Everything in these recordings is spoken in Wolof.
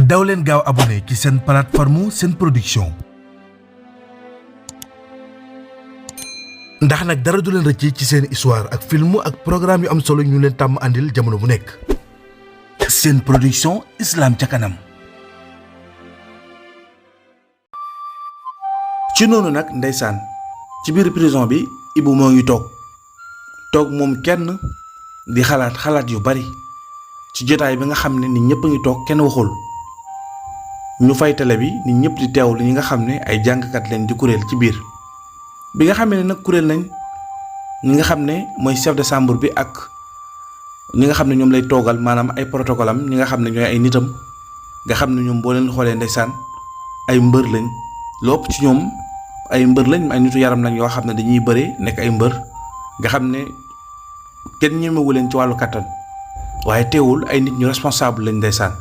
daw leen gaaw abonné ci seen plateforme Sen Production ndax nag dara du leen rëcc ci seen histoire ak film ak programme yu am solo ñu leen tàmm andil jamono bu nekk. Sen Production Islam ca kanam. ci noonu nag ndeysaan ci biir prison bi Ibou moo ngi toog moom kenn di xalaat yu bari ci jotaay bi nga xam ne nit ñëpp a ngi toog kenn waxul. ñu fay télé bi nit ñëpp di teewlu ñi nga xam ne ay jàngkat leen di kuréel ci biir bi nga xamee ne nag kuréel nañ ñi nga xam ne mooy chef de chambre bi ak ñi nga xam ne ñoom lay toogal maanaam ay protocole am ñi nga xam ne ñooy ay nitam nga xam ne ñoom boo leen xoolee ndeysaan ay mbër lañ lopp ci ñoom ay mbër lañ ay nitu yaram lañ yoo xam ne dañuy bëre nekk ay mbër nga xam ne kenn ñemewu leen ci wàllu kattan waaye teewul ay nit ñu responsable lañ ndeysaan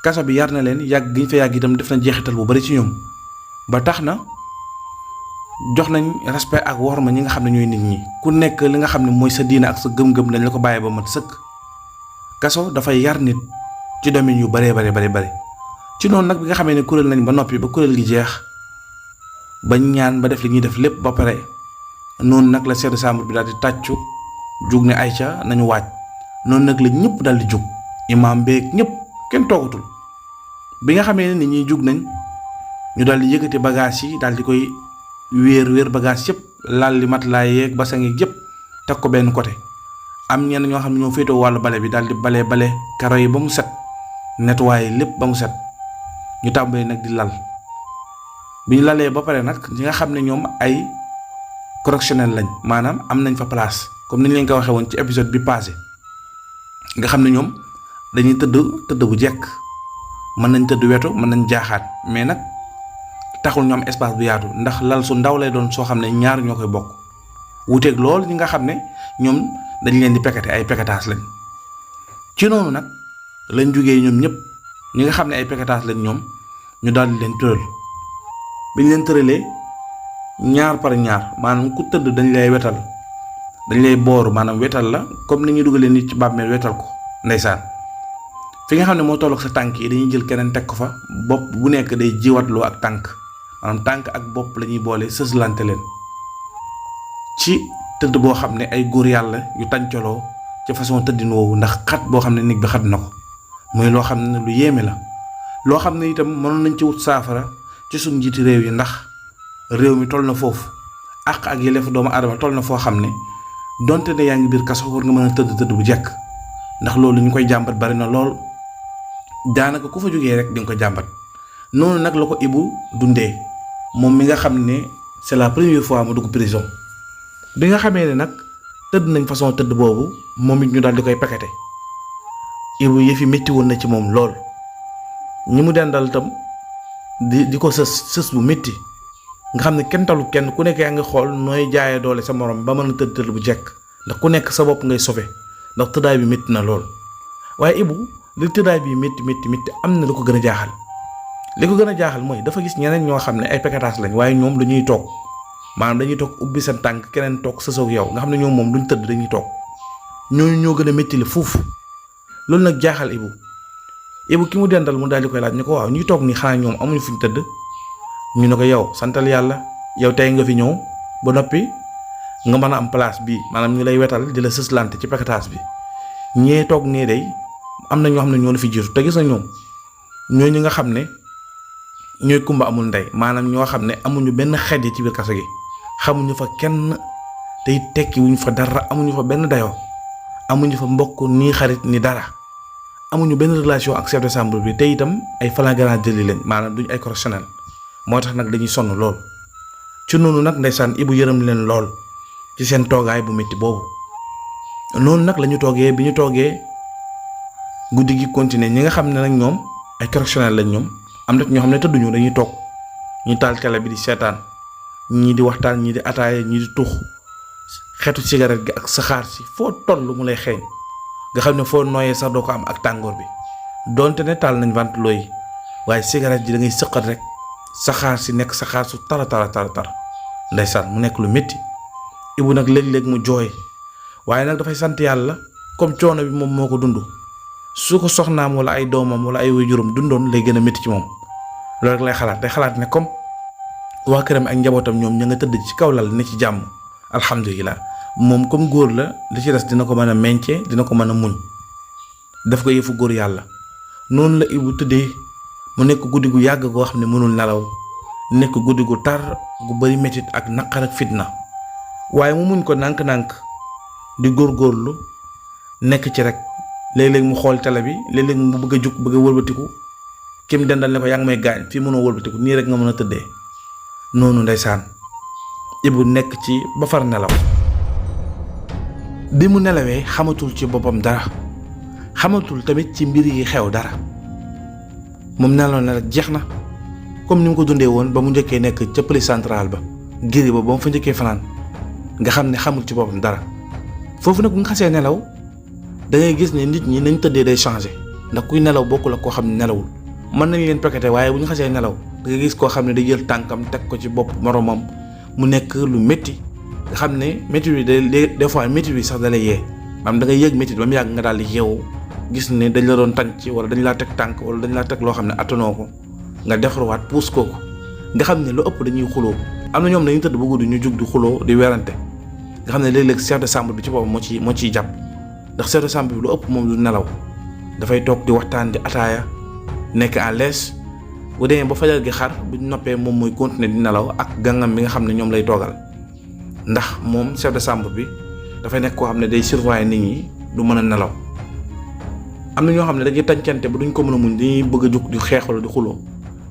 kaso bi yar na leen yàgg gi ñu fa yàgg itam def na jeexital bu bari ci ñoom ba tax na jox nañ respect ak worma ñi nga xam ne ñooy nit ñi ku nekk li nga xam ne mooy sa diina ak sa gëm-gëm dañ la ko bàyyee ba mat sëkk. kaso dafay yar nit ci domaine yu bari ci noonu nag bi nga xamee ne kuréel nañ ba noppi ba kuréel gi jeex ba ñaan ba def li ñuy def lépp ba pare noonu nag la chef de chambre bi daal di tàccu jug ne ayca nañu waaj noonu nag la ñëpp daal di jug imaam beeg ñëpp kenn toogatul. bi nga xamee ne nit ñi jug nañ ñu daal di yëkkati bagage yi daal di koy wéer bagage yëpp laal li mat laa yeeg basang yi yëpp teg ko benn côté am ñenn ñoo xam ne ñoo féetoo wàllu bale bi daal di bale karo yi ba mu set nettoyé lépp ba mu set ñu tàmbali nag di lal bi ñu lalee ba pare nag ñi nga xam ne ñoom ay correctionnel lañ maanaam am nañ fa place comme ni ñu leen ko waxee woon ci épisode bi passé nga xam ne ñoom dañuy tëdd bu jekk mën nañ tëdd wetu mën nañ jaaxaat mais nag taxul ñu am espace bu yaatu ndax lal su ndaw lay doon soo xam ne ñaar ñoo koy bokk wuuteeg lool ñi nga xam ne ñoom dañ leen di pekate ay pekataas lañ. ci noonu nag lañ jógee ñoom ñëpp ñi nga xam ne ay pekataas lañ ñoom ñu daal di leen tëral biñ leen tëralee ñaar par ñaar maanaam ku tëdd dañ lay wetal dañ lay booru maanaam wetal la comme ni ñuy dugalee nit ci bàmmeel wetal ko ndeysaan. fi nga xam ne moo tolloog sa tànk yi dañuy jël keneen teg ko fa bopp bu nekk day jiwatloo ak tànk maanaam tànk ak bopp la ñuy boole sëslante leen ci tëdd boo xam ne ay góor yàlla yu tàncaloo ci façon tëddin woowu ndax xat boo xam ne nit bi xat na ko muy loo xam ne lu yéeme la loo xam ne itam mënoon nañ ci wut saafara ci suñ njiiti réew yi ndax réew mi toll na foofu àq ak yelleefu doomu aadama toll na foo xam ne donte ne yaa ngi biir kaso war nga mën a tëdd bu jekk ndax loolu ñu koy jàmbat bari na lool daanaka ku fa jógee rek di nga ko jàmbat noonu nag la ko Ibou dundee moom mi nga xam ne c'est la première fois mu dugg prison bi nga xamee ne nag tëdd nañ façon tëdd boobu moom it ñu daal di koy pakete Ibou yëfi métti woon na ci moom lool ñi mu dendal itam di ko sës bu métti nga xam ne kenn talu kenn ku nekk yaa ngi xool nooy jaayee doole sa morom ba mën a tëdd bu jekk ndax ku nekk sa bopp ngay sauver ndax tëddaay bi métti na lool waaye Ibou li tëddaay bi métti am na lu ko gën a jaaxal li ko gën a jaaxal mooy dafa gis ñeneen ñoo xam ne ay pekataas lañ waaye ñoom dañuy toog maanaam dañuy toog ubbi seen tànk keneen toog sësoog yow nga xam ne ñoom moom duñ tëdd dañuy toog ñooñu ñoo gën a métti li fuuf loolu nag jaaxal Ibou ki mu dendal mu daal di koy laaj ñu ko waaw ñuy toog nii xanaa ñoom amuñu fuñ tëdd ñu ne ko yow santal yàlla yow tey nga fi ñëw ba noppi nga mën a am place bii maanaam ñu lay wetal di la sëslante ci pekataas bi ñee toog nee day am na ñoo xam ne ñoo la fi jiitu te gis na ñoom ñooñu nga xam ne ñooy kumba amul ndey maanaam ñoo xam ne amuñu benn xeet yi ci biir kaso gi xamuñu fa kenn tey tekki wuñu fa dara amuñu fa benn dayoo amuñu fa mbokk nii xarit ni dara amuñu benn relation ak chef de chambre bi te itam ay flagrant délit lañ maanaam duñ ay correctionnel moo tax nag dañuy sonn lool. ci noonu nag ndeysaan Ibou yërëm leen lool ci seen toogaay bu métti boobu noonu nag la ñu toogee bi ñu toogee. guddi gi continuer ñi nga xam ne nag ñoom ay correctionnel lañ ñoom am na ñoo xam ne tëdduñu dañuy toog ñu taal télé bi di seetaan ñii di waxtaan ñii di ataaya ñii di tux xeetu cigarette gi ak saxaar si foo toll mu lay xeeñ nga xam ne foo nooyee sax doo ko am ak tàngoor bi donte ne taal nañ ventilo yi waaye cigarette ji da ngay sëqat rek saxaar si nekk saxaar su tara ndeysaan mu nekk lu métti Ibou nag léeg-léeg mu jooy waaye nag dafay sant yàlla comme coono bi moom moo ko dund su ko soxnaam wala ay doomam wala ay waajuram dundoon lay gën a métti ci moom loolu rek lay xalaat day xalaat ne comme waa këram ak njabootam ñoom ña nga tëdd ci kaw lal ne ci jàmm alhamdulilah moom comme góor la li ci des dina ko mën a meñce dina ko mën a muñ daf ko yëfu góor yàlla noonu la Ibou tëddee mu nekk guddi gu yàgg goo xam ne mënul nelaw nekk guddi gu tar gu bari métit ak naqar ak fitna waaye mu muñ ko nànk-nànk di góorgóorlu nekk ci rek léeg-léeg mu xool télé bi léeg-léeg mu bëgg a jug bëgg a wëlbatiku kim dendal ne ko yaa ngi may gaañ fii mënoo wëlbatiku nii rek nga mën a tëddee noonu ndeysaan Ibou nekk ci ba far nelaw bi mu nelawee xamatul ci boppam dara xamatul tamit ci mbir yi xew dara moom nelaw na rek jeex na comme ni mu ko dundee woon ba mu njëkkee nekk ca police centrale ba giri ba mu fa njëkkee fanaan nga xam ne xamul ci boppam dara foofu nag bu nga xasee nelaw da ngay gis ne nit ñi nañ tëddee day changé ndax kuy nelaw bokkul ak koo xam ne nelawul mën nañ leen paqueté waaye bu ñu xasee nelaw da ngay gis koo xam ne day jël tànkam teg ko ci bopp moromam mu nekk lu métti nga xam ne métti bi des fois métti bi sax da lay yee maanaam da ngay yëg métti ba mu yàgg nga daal di yeewu gis ne dañ la doon tànc wala dañ laa teg tànk wala dañ laa teg loo xam ne attanoo ko nga defarwaat puus kooku nga xam ne lu ëpp dañuy xuloo am na ñoom dañuy tëdd ba guddi ñu jug di xuloo di werante nga xam ne léeg-léeg chef de chambre bi ci boppam moo ciy jàpp ndax chef de chambre bi lu ëpp moom du nelaw dafay toog di waxtaan di ataaya nekk en l'aise bu demee ba fajar gi xar bu noppee moom mooy continuer di nelaw ak gàngam bi nga xam ne ñoom lay toogal ndax moom chef de chambre bi dafay nekk koo xam ne day surveiller nit ñi du mën a nelaw am na ñoo xam ne dañuy tàncante ba duñ ko mën a muñ dañuy bëgg a jóg di xeex wala di xuloo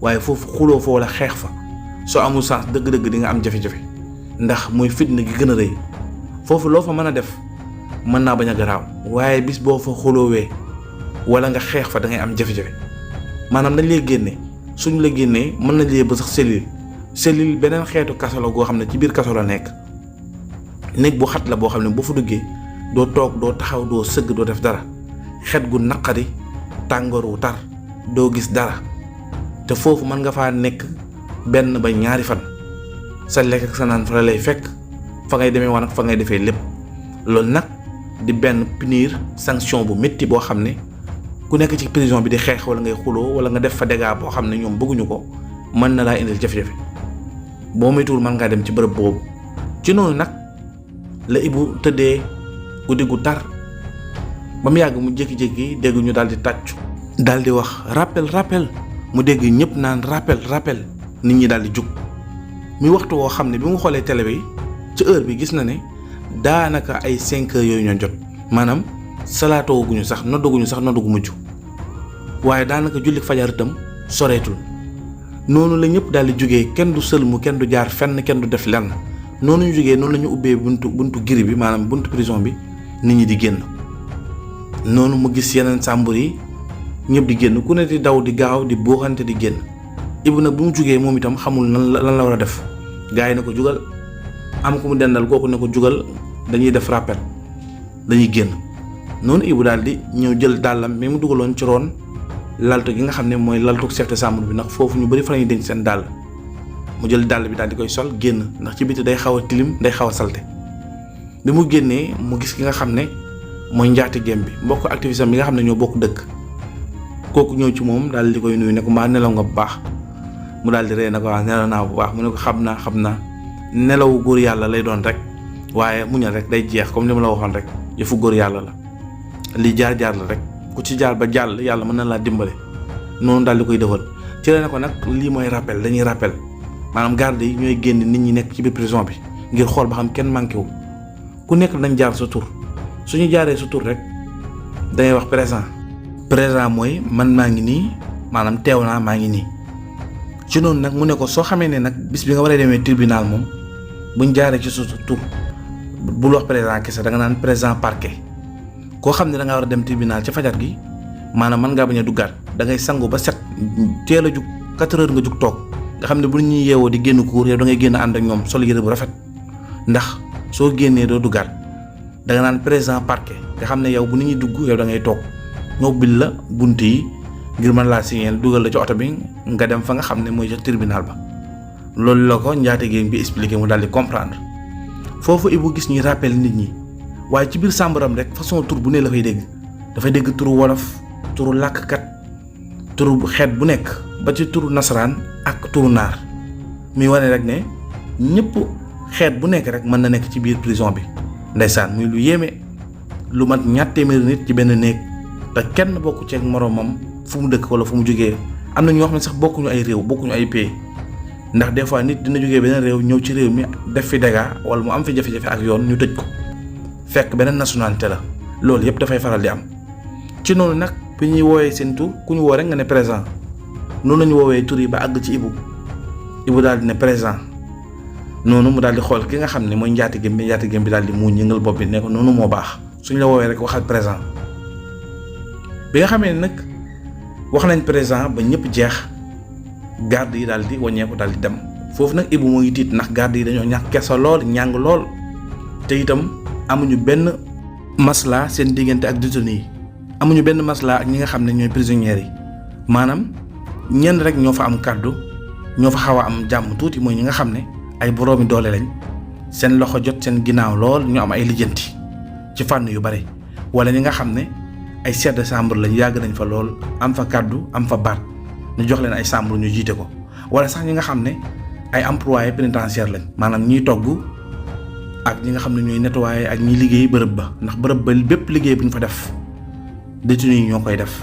waaye foofu xuloo fa wala xeex fa soo amul sens dëgg-dëgg di nga am jafe-jafe ndax mooy fitna gi gën a rëy foofu loo fa mën a def mën naa bañ a garaaw waaye bis boo fa xuloowee wala nga xeex fa da ngay am jafe-jafe maanaam dañ lay génne suñ la génnee mën nañ lay ba sax cellule beneen xeetu kaso la goo xam ne ci biir kaso la nekk néeg bu xat la boo xam ne boo fa duggee doo toog doo taxaw doo sëgg doo def dara xet gu naqari tàngoor wu tar doo gis dara te foofu mën nga faa nekk benn ba ñaari fan sa lekk ak sa naan fa la lay fekk fa ngay demee wan ak fa ngay defee lépp loolu nag di benn punir sanction bu métti boo xam ne ku nekk ci prison bi di xeex wala ngay xuloo wala nga def fa dégâts boo xam ne ñoom bëgguñu ko mën na laa indil jafe-jafe boo moytuwul mën ngaa dem ci bërëb boobu ci noonu nag la Ibou tëddee guddi gu tar ba mu yàgg mu jékki-jékki dégg ñu daal di tàccu daal di wax rappel mu dégg ñëpp naan rappel nit ñi daal di jug muy waxtu woo xam ne bi mu xoolee télé bi ci heure bi gis na ne daanaka ay 5 heures yooyu ñoo jot maanaam salaatooguñu sax nodduguñu sax noddu gu mujj waaye daanaka julli fajar itam soreetul noonu la ñëpp daal di jugee kenn du sëlmu kenn du jaar fenn kenn du def lenn noonu ñu jugee noonu la ñu ubbee buntu giri bi maanaam buntu prison bi nit ñi di génn noonu mu gis yeneen sàmbur yi ñëpp di génn ku ne di daw di gaaw di buuxante di génn Ibou nag bu mu jugee moom itam xamul lan la war a def gars yi ne ko jugal am ku mu dendal kooku ne ko jugal dañuy def rappel dañuy génn noonu Ibou daal di ñëw jël dàllam mais mu dugaloon ci roon laltu gi nga xam ne mooy laltu chef de chambre bi ndax foofu ñu bari fa lañuy denc seen dàll mu jël dàll bi daal di koy sol génn ndax ci biti day xaw a tilim day xaw a salte bi mu génnee mu gis ki nga xam ne mooy njaatigéem bi mbokk activiste bi nga xam ne ñoo bokk dëkk kooku ñëw ci moom daal di koy nuyu ne ko mbaa nelaw nga bu baax mu daal di ree na ko wax nelaw naa bu baax mu ne ko xam naa nelawu góor yàlla lay doon rek waaye muñal rek day jeex comme li ma la waxoon rek yëfu góor yàlla la lii jaar-jaar la rek ku ci jaar ba jàll yàlla mën na laa dimbale noonu daal di koy defal ci la ne ko nag lii mooy rappel dañuy rappel maanaam garde yi ñooy génn nit ñi nekk ci biir prison bi ngir xool ba xam kenn manqué wu ku nekk dañ jaar sa tur suñu jaaree sa tur rek dangay wax présent mooy man maa ngi nii maanaam teew naa maa ngi nii ci noonu nag mu ne ko soo xamee ne nag bis bi nga war a demee tribunal moom buñ jaaree ci sa tur bul wax présent kese da nga naan présent parquet koo xam ne da ngaa war a dem tribunal ca fajar gi maanaam mën ngaa bañ a duggaat da ngay sangu ba set teel a jug 4 heures nga jug toog nga xam ne bu ñuy yeewoo di génn cour yow da ngay génn ànd ak ñoom sol yére bu rafet ndax soo génnee doo duggaat da nga naan présent parquet nga xam ne yow bu nit ñi dugg yow da ngay toog ñoo bil la bunt yi ngir mën laa signéel dugal la ci oto bi nga dem fa nga xam ne mooy ca tribunal ba loolu la ko njaatigéem bi expliqué mu daal di comprendre foofu Ibou gis ñuy rappel nit ñi waaye ci biir sàmbaram rek façon tur bu ne la fay dégg dafay dégg turu wolof turu làkkat turu xeet bu nekk ba ci turu nasaraan ak turu naar muy wane rek ne ñëpp xeet bu nekk rek mën na nekk ci biir prison bi ndeysaan muy lu yéeme lu mat ñaar téeméeri nit ci benn néeg te kenn bokku ci ak moroomam fu mu dëkk wala fu mu jógee am na ñoo xam ne sax bokkuñu ay réew bokkuñu ay pays ndax des fois nit dina jógee beneen réew ñëw ci réew mi def fi dégâts wala mu am fi jafe-jafe ak yoon ñu tëj ko fekk beneen nationalité la loolu yëpp dafay faral di am ci noonu nag bi ñuy woowee seen tur ku ñu woo rek nga ne présent noonu la ñu woowee tur yi ba àgg ci Ibou daal di ne présent noonu mu daal di xool ki nga xam ne mooy njaatigéem bi daal di muuñ yëngal bopp bi ne ko noonu moo baax suñ la woowee rek waxal présent bi nga xamee ne nag wax nañ présent ba ñëpp jeex garde yi daal di wàññeeku daal di dem foofu nag Ibou moo ngi tiit ndax garde yi dañoo ñàkk kersa lool ñàng lool te itam amuñu benn masla seen diggante ak détenu yi amuñu benn masla ak ñi nga xam ne ñooy prisonniers yi maanaam ñenn rek ñoo fa am kàddu ñoo fa xaw a am jàmm tuuti mooy ñi nga xam ne ay boroomi doole lañ seen loxo jot seen ginnaaw lool ñu am ay lijjanti ci fànn yu bare wala ñi nga xam ne ay chef de chambre lañ yàgg nañ fa lool am fa kàddu am fa baat ñu jox leen ay chambre ñu jiite ko wala sax ñi nga xam ne ay employés pénitentiaires lañ maanaam ñiy togg ak ñi nga xam ne ñooy nettoyer ak ñi liggéey bërëb ba ndax bërëb ba bépp liggéey bu ñu fa def détenu yi ñoo koy def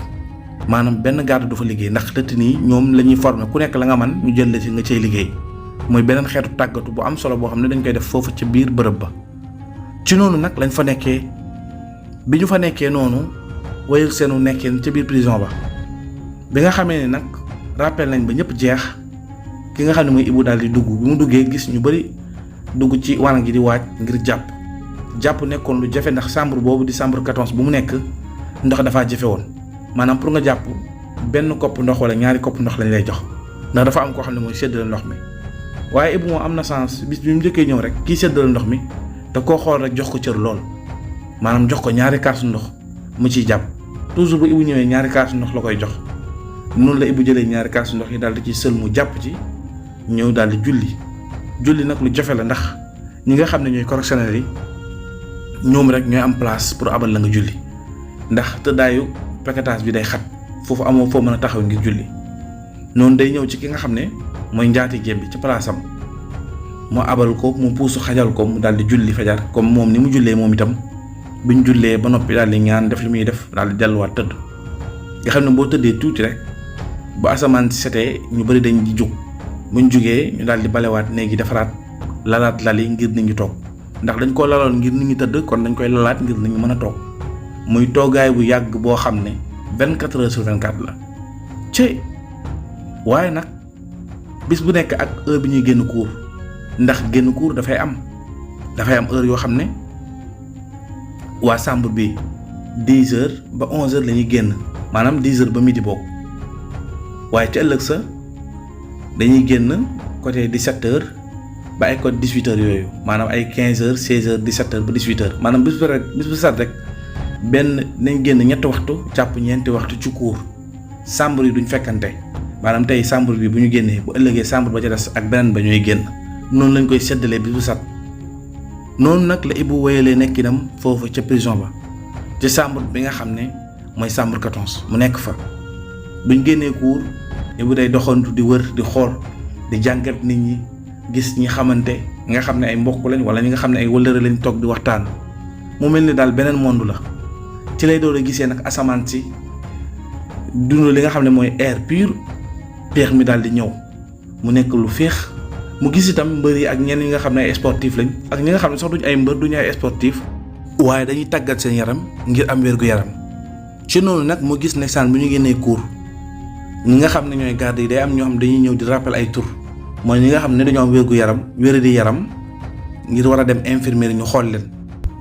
maanaam benn garde du fa liggéey ndax détenu yi ñoom la ñuy former ku nekk la nga man ñu jël la ci nga cay liggéey mooy beneen xeetu tàggatu bu am solo boo xam ne dañ koy def foofu ci biir bërëb ba ci noonu nag lañ fa nekkee bi ñu fa nekkee noonu wayul seenu nekkeen ca biir prison ba bi nga xamee ne nag rappel nañ ba ñëpp jeex ki nga xam ne mooy Ibou daal di dugg bi mu duggee gis ñu bari dugg ci wanag gi di waaj ngir jàpp nekkoon lu jafe ndax chambre boobu di chambre 14 bu mu nekk ndox dafaa jafe woon maanaam pour nga jàpp benn kopp ndox wala ñaari kopp ndox lañ lay jox ndax dafa am koo xam ne mooy séddale ndox mi waaye Ibou moom am na sens bis bi mu njëkkee ñëw rek kii séddale ndox mi te koo xool rek jox ko cër lool maanaam jox ko ñaari kaasu ndox mu ciy jàpp toujours bu Ibou ñëwee ñaari kaasu ndox la koy jox noonu la Ibou jëlee ñaari kaasu ndox yi daal di ci sël mu jàpp ci ñëw daal di julli nag lu jafe la ndax ñi nga xam ne ñooy correctionnels yi ñoom rek ñooy am place pour abal la nga julli ndax tëddaayu paquetage bi day xat foofu amoo foo mën a taxaw ngir julli noonu day ñëw ci ki nga xam ne mooy njaatigéem bi ci place am moo abal ko mu puusu xajal ko mu daal di julli fajar comme moom ni mu jullee moom itam buñ jullee ba noppi daal di ñaan def li muy def daal di delluwaat tëdd nga xam ne boo tëddee tuuti rek bu asamaan si setee ñu bari dañ di jug buñ jugee ñu daal di balewaat néegi defaraat lalaat lal yi ngir nit ñi toog ndax dañ koo laloon ngir nit ñi tëdd kon dañ koy lalaat ngir nit ñi mën a toog muy toogaay bu yàgg boo xam ne 24 heures sur 24 la ci waaye nag bis bu nekk ak heure bi ñuy génn cours ndax génn cours dafay am heure yoo xam ne waa chambre bi 10 heures ba 11 heures la ñuy génn maanaam 10 heures ba midi boobu waaye ci ëllëg sa dañuy génn côté 17 heures ba ay côté 18 heures yooyu maanaam ay 15 heures 16 heures 17 heures ba 18 heures maanaam bis bu set rek benn nañ génn ñetti waxtu jàpp ñeenti waxtu ci cours chambre yi duñ fekkante maanaam tey chambre bi bu ñu génnee bu ëllëgee chambre ba ca des ak beneen ba ñooy génn noonu lañ koy seddalee bis bu set noonu nag la Ibou wéyalee nekkinam foofu ca prison ba ci chambre bi nga xam ne mooy chambre 14 mu nekk fa buñ génnee cours Ibou day doxantu di wër di xool di jàngat nit ñi gis ñi xamante nga xam ne ay mbokk lañ wala ñi nga xam ne ay wëllëre lañ toog di waxtaan mu mel ni daal beneen monde la ci lay doon gisee nag asamaan si dund li nga xam ne mooy air pur peex mi daal di ñëw mu nekk lu féex mu gis itam mbër yi ak ñenn ñi nga xam ne ay sportif lañ ak ñi nga xam ne sax duñ ay mbër duñu ay sportif waaye dañuy tàggat seen yaram ngir am wér gu yaram ci noonu nag mu gis ne saan bu ñu génnee cours ñi nga xam ne ñooy garde yi day am ñoo xam dañuy ñëw di rappel ay tur mooy ñi nga xam ne dañoo am wér gu yaram wér di yaram ngir war a dem infirmerie ñu xool leen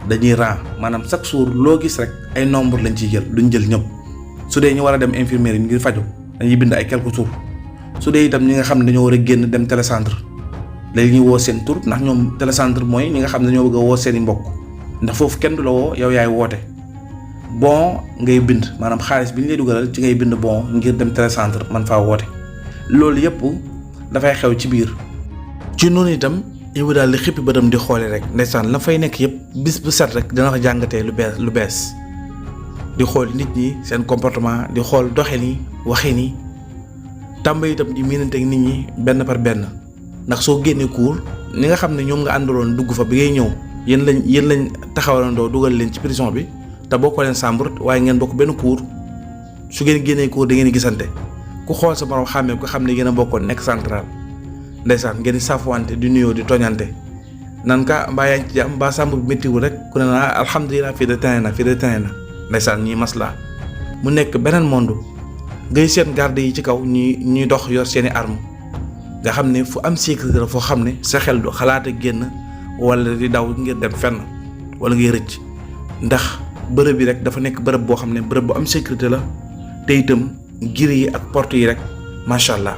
dañuy ran maanaam chaque jour loo gis rek ay nombre lañ ciy jël duñ jël ñëpp su dee ñu war a dem infirmerie ngir faju dañuy bind ay quelques tours su dee itam ñi nga xam ne dañoo war a génn dem télécentre léegi ñuy woo seen tur ndax ñoom télécentre mooy ñi nga xam ne dañoo bëgg a woo seen i mbokk ndax foofu kenn du la woo yow yaay woote bon ngay bind maanaam xaalis bi ñu lay dugalal ci ngay bind bon ngir dem télécentre man faa woote loolu yëpp dafay xew ci biir. ci noonu itam Ibou daal di xippi bëtam di xoole rek ndeysaan la fay nekk yëpp bis bu set rek dana fa jàngatee lu bees di xool nit ñi seen comportement di xool doxin yi waxin yi tàmbali itam di miinante ak nit ñi benn par benn ndax soo génnee cours ñi nga xam ne ñoom nga àndaloon dugg fa bi ngay ñëw yéen lañ taxawalandoo dugal leen ci prison bi te bokkoo leen chambre waaye ngeen bokk benn cours su ngeen génnee cours da ngeen gisante ku xool sa borom xàmmee ko xam ne yéen a bokkoon nekk central ndeysaan ngeen di saafuwante di nuyoo di tooñante nan ka mbaa yaa ngi ci jàmm mbaa chambre bi méttiwul rek ku ne naa alhamdulilah fii de tane na ndeysaan ñuy maslaa mu nekk beneen monde ngay seen garde yi ci kaw ñuy dox yor seeni arme nga xam ne fu am sécurité la foo xam ne sa xel du xalaat a génn wala di daw ngir dem fenn wala ngay rëcc ndax bërëb bi rek dafa nekk bërëb boo xam ne bërëb bu am sécurité la te itam gir yi ak porte yi rek macha allah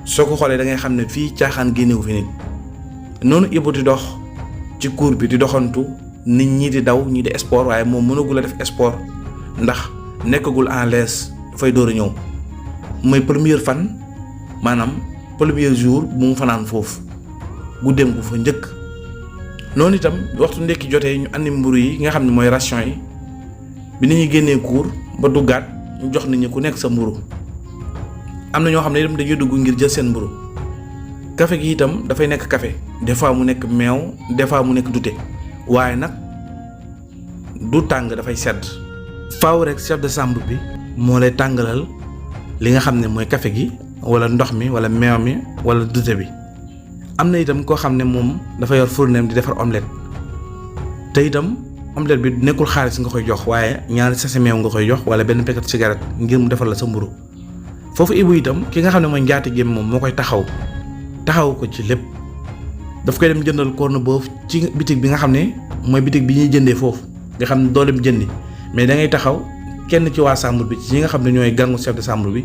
soo ko xoolee da ngay xam ne fii caaxaan génnewu fi nit noonu Ibou di dox ci cour bi di doxantu nit ñi di daw ñi di sport waaye moom mënagul a def sport ndax nekkagul en l'aise dafay door a ñëw mooy première fan maanaam premier jour bu mu fanaan foofu guddeem gu fa njëkk noonu itam waxtu ndekki jotee ñu andi mburu yi nga xam ne mooy ration yi bi nit ñi génnee cours ba duggaat ñu jox nit ñi ku nekk sa mburu am na ñoo xam ne itam dañuy dugg ngir jël seen mburu café gi itam dafay nekk café des fois mu nekk meew des fois mu nekk dute waaye nag du tàng dafay sedd faaw rek chef de chambre bi moo lay tàngalal li nga xam ne mooy café gi wala ndox mi wala meew mi wala dute bi am na itam koo xam ne moom dafa yor fourneem di defar omelette te itam omelette bi nekkul xaalis nga koy jox waaye ñaari sachet meew nga koy jox wala benn paquet cigarette ngir mu defar la sa mburu foofu Ibou itam ki nga xam ne mooy njaatigéem moom moo koy taxaw ko ci lépp daf koy dem jëndal corne boof ci bitig bi nga xam ne mooy bitig bi ñuy jëndee foofu nga xam ne doo dem jëndi mais da ngay taxaw kenn ci waa chambre bi ci ñi nga xam ne ñooy gàngu chef de chambre bi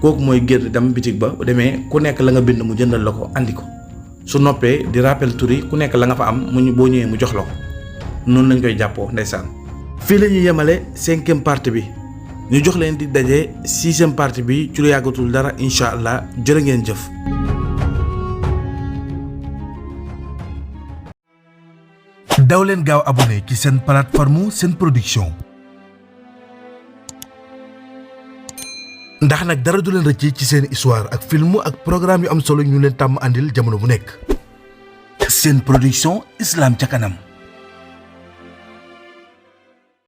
kooku mooy génn dem bitig ba bu demee ku nekk la nga bind mu jëndal la ko andi ko su noppee di rappel tur yi ku nekk la nga fa am boo ñëwee mu jox la ko noonu lañ koy jàppoo ndeysaan. fii la ñuy yemale 5e partie bi ñu jox leen di daje 6e partie bi ci lu yàggatul dara incha allah jërë ngeen jëf. daw leen gaaw abonné ci seen plateforme Sen Production ndax nag dara du leen rëcc ci seen histoire ak film ak programme yu am solo ñu leen tàmm àndil jamono bu nekk. Sen Production, Islam ca kanam.